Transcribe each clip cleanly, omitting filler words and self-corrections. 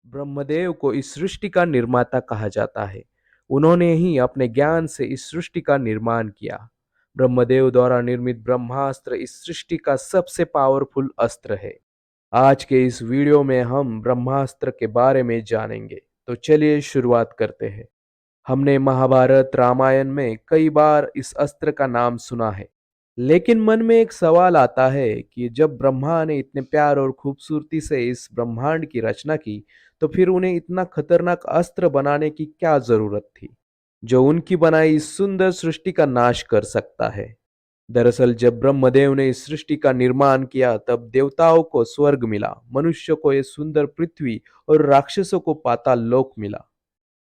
ब्रह्मदेव को इस सृष्टि का निर्माता कहा जाता है। उन्होंने ही अपने ज्ञान से इस सृष्टि का निर्माण किया। ब्रह्मदेव द्वारा निर्मित ब्रह्मास्त्र इस सृष्टि का सबसे पावरफुल अस्त्र है। आज के इस वीडियो में हम ब्रह्मास्त्र के बारे में जानेंगे। तो चलिए शुरुआत करते हैं। हमने महाभारत रामायण में कई बार इस अस्त्र का नाम सुना है, लेकिन मन में एक सवाल आता है कि जब ब्रह्मा ने इतने प्यार और खूबसूरती से इस ब्रह्मांड की रचना की, तो फिर उन्हें इतना खतरनाक अस्त्र बनाने की क्या जरूरत थी, जो उनकी बनाई इस सुंदर सृष्टि का नाश कर सकता है। दरअसल जब ब्रह्मदेव ने इस सृष्टि का निर्माण किया, तब देवताओं को स्वर्ग मिला, मनुष्य को ये सुंदर पृथ्वी और राक्षसों को पाताल लोक मिला।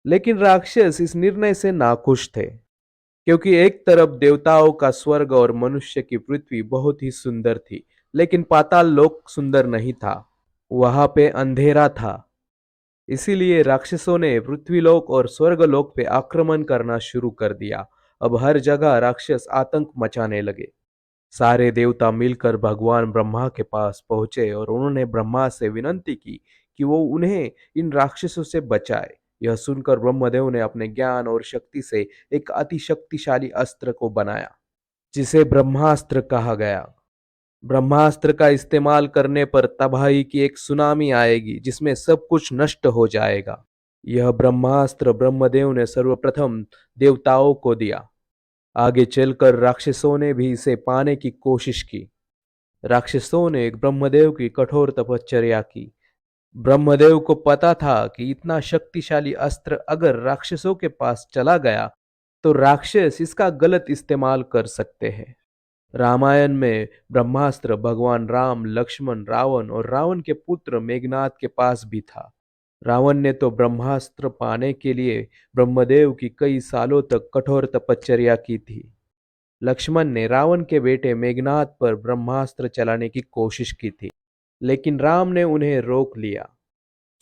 लेकिन राक्षस इस निर्णय से नाखुश थे, क्योंकि एक तरफ देवताओं का स्वर्ग और मनुष्य की पृथ्वी बहुत ही सुंदर थी, लेकिन पाताल लोक सुंदर नहीं था। वहां पे अंधेरा था। इसीलिए राक्षसों ने पृथ्वीलोक और स्वर्गलोक पे आक्रमण करना शुरू कर दिया। अब हर जगह राक्षस आतंक मचाने लगे। सारे देवता मिलकर भगवान ब्रह्मा के पास पहुंचे और उन्होंने ब्रह्मा से विनती की कि वो उन्हें इन राक्षसों से बचाए। यह सुनकर ब्रह्मदेव ने अपने ज्ञान और शक्ति से एक अति शक्तिशाली अस्त्र को बनाया, जिसे ब्रह्मास्त्र कहा गया। ब्रह्मास्त्र का इस्तेमाल करने पर तबाही की एक सुनामी आएगी, जिसमें सब कुछ नष्ट हो जाएगा। यह ब्रह्मास्त्र ब्रह्मदेव ने सर्वप्रथम देवताओं को दिया। आगे चलकर राक्षसों ने भी इसे पाने की कोशिश की। राक्षसों ने ब्रह्मदेव की कठोर तपश्चर्या की। ब्रह्मदेव को पता था कि इतना शक्तिशाली अस्त्र अगर राक्षसों के पास चला गया, तो राक्षस इसका गलत इस्तेमाल कर सकते हैं। रामायण में ब्रह्मास्त्र भगवान राम, लक्ष्मण, रावण और रावण के पुत्र मेघनाद के पास भी था। रावण ने तो ब्रह्मास्त्र पाने के लिए ब्रह्मदेव की कई सालों तक कठोर तपश्चर्या की थी। लक्ष्मण ने रावण के बेटे मेघनाद पर ब्रह्मास्त्र चलाने की कोशिश की थी, लेकिन राम ने उन्हें रोक लिया,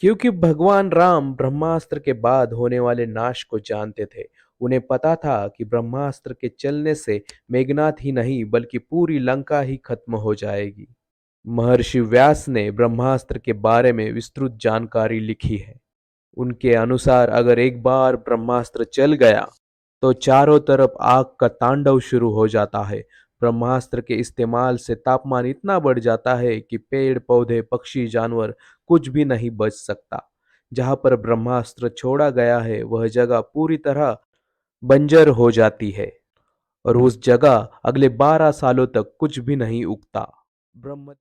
क्योंकि भगवान राम ब्रह्मास्त्र के बाद होने वाले नाश को जानते थे। उन्हें पता था कि ब्रह्मास्त्र के चलने से मेघनाद ही नहीं बल्कि पूरी लंका ही खत्म हो जाएगी। महर्षि व्यास ने ब्रह्मास्त्र के बारे में विस्तृत जानकारी लिखी है। उनके अनुसार अगर एक बार ब्रह्मास्त्र चल गया, तो चारों तरफ आग का तांडव शुरू हो जाता है। ब्रह्मास्त्र के इस्तेमाल से तापमान इतना बढ़ जाता है कि पेड़ पौधे, पक्षी, जानवर कुछ भी नहीं बच सकता। जहां पर ब्रह्मास्त्र छोड़ा गया है, वह जगह पूरी तरह बंजर हो जाती है और उस जगह अगले 12 सालों तक कुछ भी नहीं उगता। ब्रह्म